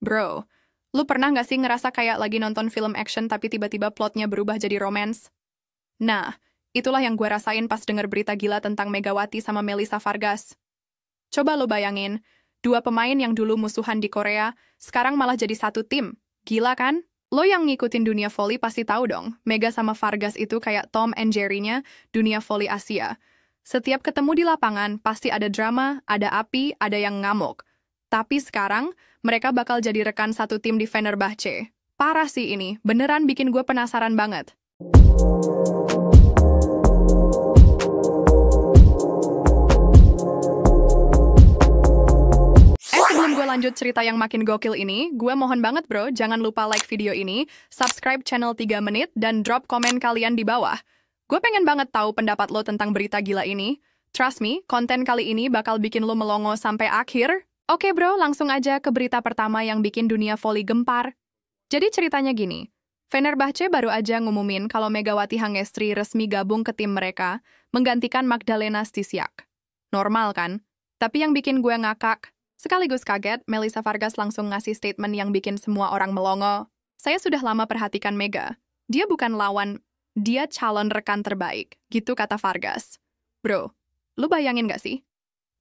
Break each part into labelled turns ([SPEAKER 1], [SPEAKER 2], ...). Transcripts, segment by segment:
[SPEAKER 1] Bro, lu pernah nggak sih ngerasa kayak lagi nonton film action tapi tiba-tiba plotnya berubah jadi romance? Nah, itulah yang gue rasain pas denger berita gila tentang Megawati sama Melissa Vargas. Coba lo bayangin, dua pemain yang dulu musuhan di Korea, sekarang malah jadi satu tim. Gila kan? Lo yang ngikutin dunia volley pasti tahu dong, Mega sama Vargas itu kayak Tom and Jerry-nya dunia volley Asia. Setiap ketemu di lapangan, pasti ada drama, ada api, ada yang ngamuk. Tapi sekarang, mereka bakal jadi rekan satu tim di Fenerbahce. Parah sih ini, beneran bikin gue penasaran banget. Sebelum gue lanjut cerita yang makin gokil ini, gue mohon banget bro, jangan lupa like video ini, subscribe channel 3 menit, dan drop komen kalian di bawah. Gue pengen banget tahu pendapat lo tentang berita gila ini. Trust me, konten kali ini bakal bikin lo melongo sampai akhir. Oke bro, langsung aja ke berita pertama yang bikin dunia volley gempar. Jadi ceritanya gini, Fenerbahce baru aja ngumumin kalau Megawati Hangestri resmi gabung ke tim mereka, menggantikan Magdalena Stysiak. Normal kan? Tapi yang bikin gue ngakak, sekaligus kaget, Melissa Vargas langsung ngasih statement yang bikin semua orang melongo. Saya sudah lama perhatikan Mega. Dia bukan lawan, dia calon rekan terbaik, gitu kata Vargas. Bro, lu bayangin gak sih?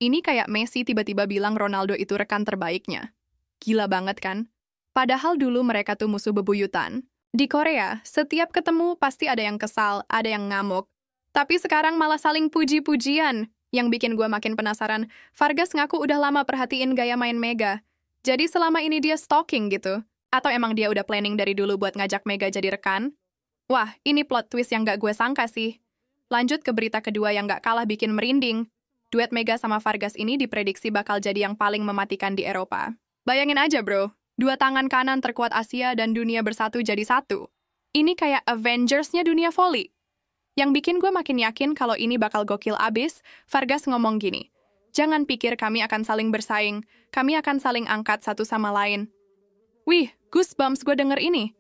[SPEAKER 1] Ini kayak Messi tiba-tiba bilang Ronaldo itu rekan terbaiknya. Gila banget kan? Padahal dulu mereka tuh musuh bebuyutan. Di Korea, setiap ketemu pasti ada yang kesal, ada yang ngamuk. Tapi sekarang malah saling puji-pujian. Yang bikin gue makin penasaran, Vargas ngaku udah lama perhatiin gaya main Mega. Jadi selama ini dia stalking gitu? Atau emang dia udah planning dari dulu buat ngajak Mega jadi rekan? Wah, ini plot twist yang gak gue sangka sih. Lanjut ke berita kedua yang gak kalah bikin merinding. Duet Mega sama Vargas ini diprediksi bakal jadi yang paling mematikan di Eropa. Bayangin aja bro, dua tangan kanan terkuat Asia dan dunia bersatu jadi satu. Ini kayak Avengers-nya dunia volley. Yang bikin gue makin yakin kalau ini bakal gokil abis, Vargas ngomong gini, "Jangan pikir kami akan saling bersaing, kami akan saling angkat satu sama lain." Wih, goosebumps gue denger ini.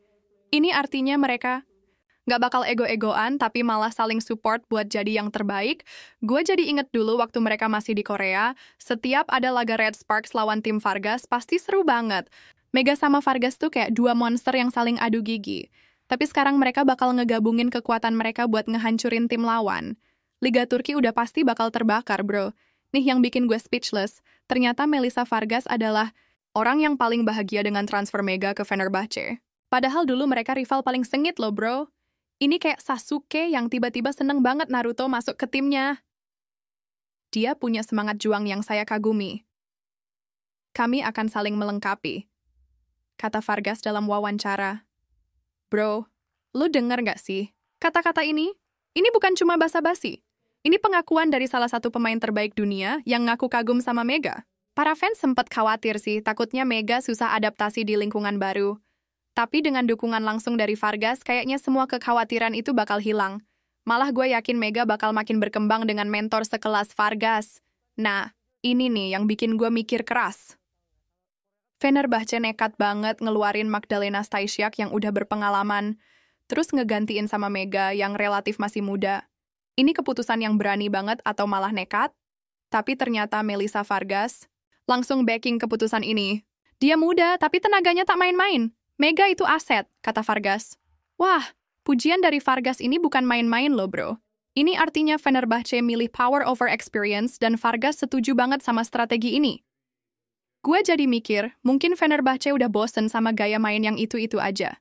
[SPEAKER 1] Ini artinya mereka nggak bakal ego-egoan, tapi malah saling support buat jadi yang terbaik. Gue jadi inget dulu waktu mereka masih di Korea, setiap ada laga Red Sparks lawan tim Vargas, pasti seru banget. Mega sama Vargas tuh kayak dua monster yang saling adu gigi. Tapi sekarang mereka bakal ngegabungin kekuatan mereka buat ngehancurin tim lawan. Liga Turki udah pasti bakal terbakar, bro. Nih yang bikin gue speechless, ternyata Melissa Vargas adalah orang yang paling bahagia dengan transfer Mega ke Fenerbahce. Padahal dulu mereka rival paling sengit loh, bro. Ini kayak Sasuke yang tiba-tiba seneng banget Naruto masuk ke timnya. Dia punya semangat juang yang saya kagumi. Kami akan saling melengkapi, kata Vargas dalam wawancara. Bro, lu denger gak sih? Kata-kata ini bukan cuma basa-basi. Ini pengakuan dari salah satu pemain terbaik dunia yang ngaku kagum sama Mega. Para fans sempat khawatir sih, takutnya Mega susah adaptasi di lingkungan baru. Tapi dengan dukungan langsung dari Vargas, kayaknya semua kekhawatiran itu bakal hilang. Malah gue yakin Mega bakal makin berkembang dengan mentor sekelas Vargas. Nah, ini nih yang bikin gue mikir keras. Fenerbahce nekat banget ngeluarin Magdalena Stysiak yang udah berpengalaman, terus ngegantiin sama Mega yang relatif masih muda. Ini keputusan yang berani banget atau malah nekat? Tapi ternyata Melissa Vargas langsung backing keputusan ini. Dia muda, tapi tenaganya tak main-main. Mega itu aset, kata Vargas. Wah, pujian dari Vargas ini bukan main-main loh bro. Ini artinya Fenerbahce milih power over experience dan Vargas setuju banget sama strategi ini. Gue jadi mikir, mungkin Fenerbahce udah bosen sama gaya main yang itu-itu aja.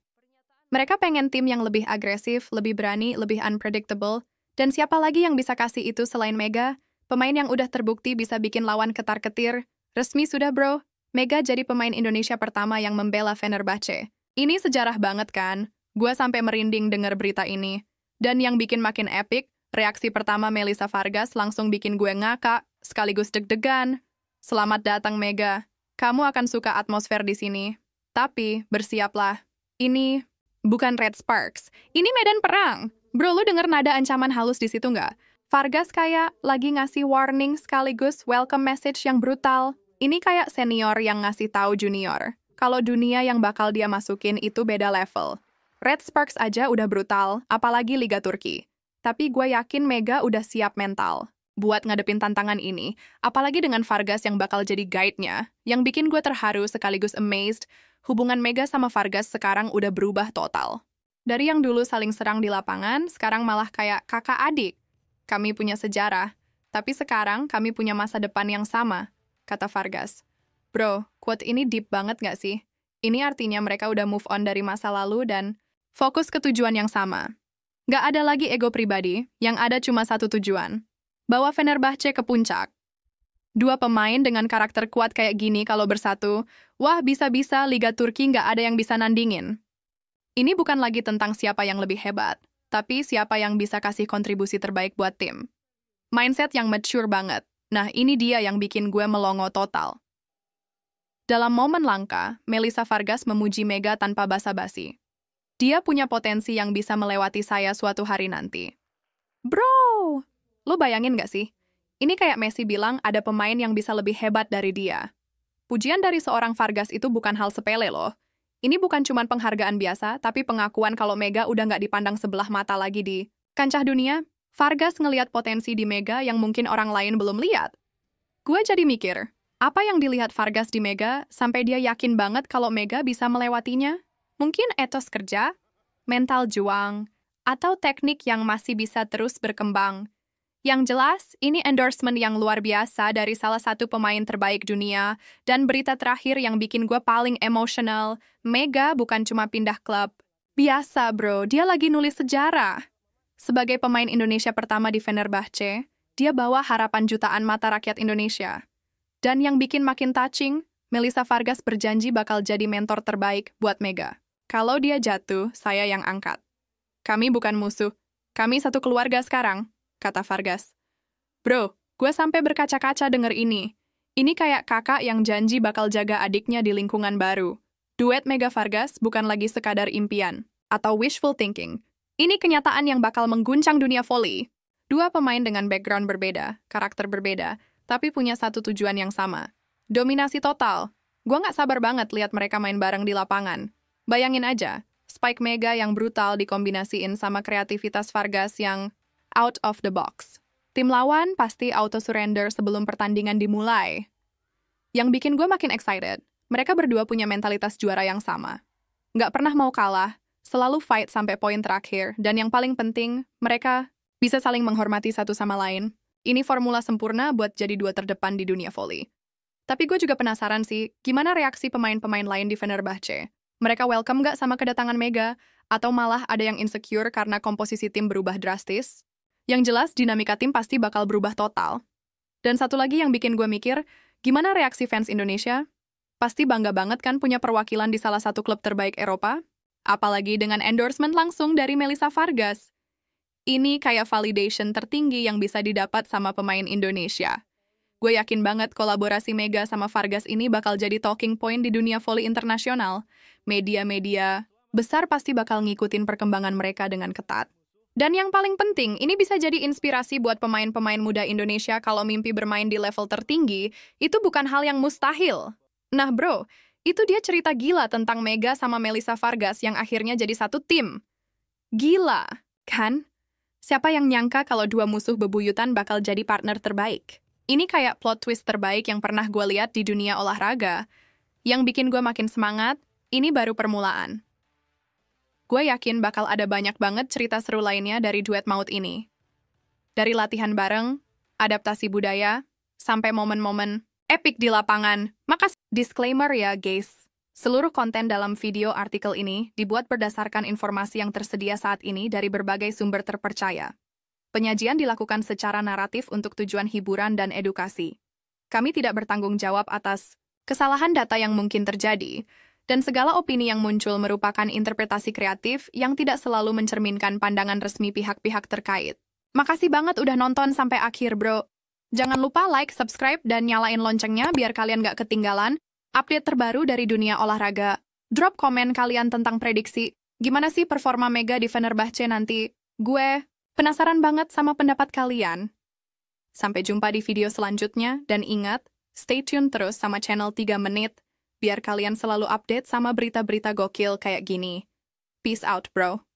[SPEAKER 1] Mereka pengen tim yang lebih agresif, lebih berani, lebih unpredictable, dan siapa lagi yang bisa kasih itu selain Mega? Pemain yang udah terbukti bisa bikin lawan ketar-ketir. Resmi sudah bro, Mega jadi pemain Indonesia pertama yang membela Fenerbahce. Ini sejarah banget kan? Gue sampai merinding denger berita ini. Dan yang bikin makin epic, reaksi pertama Melissa Vargas langsung bikin gue ngakak, sekaligus deg-degan. Selamat datang Mega. Kamu akan suka atmosfer di sini. Tapi, bersiaplah. Ini bukan Red Sparks. Ini medan perang. Bro, lu denger nada ancaman halus di situ nggak? Vargas kayak lagi ngasih warning sekaligus welcome message yang brutal. Ini kayak senior yang ngasih tahu junior. Kalau dunia yang bakal dia masukin itu beda level. Red Sparks aja udah brutal, apalagi Liga Turki. Tapi gue yakin Mega udah siap mental buat ngadepin tantangan ini, apalagi dengan Vargas yang bakal jadi guide-nya. Yang bikin gue terharu sekaligus amazed, hubungan Mega sama Vargas sekarang udah berubah total. Dari yang dulu saling serang di lapangan, sekarang malah kayak kakak adik. Kami punya sejarah, tapi sekarang kami punya masa depan yang sama, kata Vargas. Bro, quote ini deep banget gak sih? Ini artinya mereka udah move on dari masa lalu dan fokus ke tujuan yang sama. Gak ada lagi ego pribadi, yang ada cuma satu tujuan. Bawa Fenerbahce ke puncak. Dua pemain dengan karakter kuat kayak gini kalau bersatu, wah bisa-bisa Liga Turki nggak ada yang bisa nandingin. Ini bukan lagi tentang siapa yang lebih hebat, tapi siapa yang bisa kasih kontribusi terbaik buat tim. Mindset yang mature banget. Nah, ini dia yang bikin gue melongo total. Dalam momen langka, Melissa Vargas memuji Mega tanpa basa-basi. Dia punya potensi yang bisa melewati saya suatu hari nanti. Bro, lo bayangin gak sih? Ini kayak Messi bilang ada pemain yang bisa lebih hebat dari dia. Pujian dari seorang Vargas itu bukan hal sepele loh. Ini bukan cuma penghargaan biasa, tapi pengakuan kalau Mega udah nggak dipandang sebelah mata lagi di kancah dunia. Vargas ngelihat potensi di Mega yang mungkin orang lain belum lihat. Gue jadi mikir, apa yang dilihat Vargas di Mega sampai dia yakin banget kalau Mega bisa melewatinya? Mungkin etos kerja, mental juang, atau teknik yang masih bisa terus berkembang. Yang jelas, ini endorsement yang luar biasa dari salah satu pemain terbaik dunia, dan berita terakhir yang bikin gue paling emosional, Mega bukan cuma pindah klub. Biasa bro, dia lagi nulis sejarah. Sebagai pemain Indonesia pertama di Fenerbahce, dia bawa harapan jutaan mata rakyat Indonesia. Dan yang bikin makin touching, Melissa Vargas berjanji bakal jadi mentor terbaik buat Mega. Kalau dia jatuh, saya yang angkat. Kami bukan musuh, kami satu keluarga sekarang, kata Vargas. Bro, gue sampai berkaca-kaca denger ini. Ini kayak kakak yang janji bakal jaga adiknya di lingkungan baru. Duet Mega Vargas bukan lagi sekadar impian atau wishful thinking. Ini kenyataan yang bakal mengguncang dunia voli. Dua pemain dengan background berbeda, karakter berbeda, tapi punya satu tujuan yang sama. Dominasi total. Gue nggak sabar banget lihat mereka main bareng di lapangan. Bayangin aja, spike Mega yang brutal dikombinasiin sama kreativitas Vargas yang out of the box. Tim lawan pasti auto surrender sebelum pertandingan dimulai. Yang bikin gue makin excited, mereka berdua punya mentalitas juara yang sama. Nggak pernah mau kalah, selalu fight sampai poin terakhir, dan yang paling penting, mereka bisa saling menghormati satu sama lain. Ini formula sempurna buat jadi dua terdepan di dunia volley. Tapi gue juga penasaran sih, gimana reaksi pemain-pemain lain di Fenerbahce? Mereka welcome nggak sama kedatangan Mega? Atau malah ada yang insecure karena komposisi tim berubah drastis? Yang jelas, dinamika tim pasti bakal berubah total. Dan satu lagi yang bikin gue mikir, gimana reaksi fans Indonesia? Pasti bangga banget kan punya perwakilan di salah satu klub terbaik Eropa? Apalagi dengan endorsement langsung dari Melissa Vargas. Ini kayak validation tertinggi yang bisa didapat sama pemain Indonesia. Gue yakin banget kolaborasi Mega sama Vargas ini bakal jadi talking point di dunia voli internasional. Media-media besar pasti bakal ngikutin perkembangan mereka dengan ketat. Dan yang paling penting, ini bisa jadi inspirasi buat pemain-pemain muda Indonesia kalau mimpi bermain di level tertinggi, itu bukan hal yang mustahil. Nah bro, itu dia cerita gila tentang Mega sama Melissa Vargas yang akhirnya jadi satu tim. Gila, kan? Siapa yang nyangka kalau dua musuh bebuyutan bakal jadi partner terbaik? Ini kayak plot twist terbaik yang pernah gue lihat di dunia olahraga. Yang bikin gue makin semangat, ini baru permulaan. Gue yakin bakal ada banyak banget cerita seru lainnya dari duet maut ini. Dari latihan bareng, adaptasi budaya, sampai momen-momen epic di lapangan. Makasih. Disclaimer ya guys, seluruh konten dalam video artikel ini dibuat berdasarkan informasi yang tersedia saat ini dari berbagai sumber terpercaya. Penyajian dilakukan secara naratif untuk tujuan hiburan dan edukasi. Kami tidak bertanggung jawab atas kesalahan data yang mungkin terjadi, dan segala opini yang muncul merupakan interpretasi kreatif yang tidak selalu mencerminkan pandangan resmi pihak-pihak terkait. Makasih banget udah nonton sampai akhir, bro. Jangan lupa like, subscribe, dan nyalain loncengnya biar kalian gak ketinggalan update terbaru dari dunia olahraga. Drop komen kalian tentang prediksi. Gimana sih performa Mega di Fenerbahce nanti? Gue penasaran banget sama pendapat kalian. Sampai jumpa di video selanjutnya, dan ingat, stay tune terus sama channel 3 Menit, biar kalian selalu update sama berita-berita gokil kayak gini. Peace out, bro.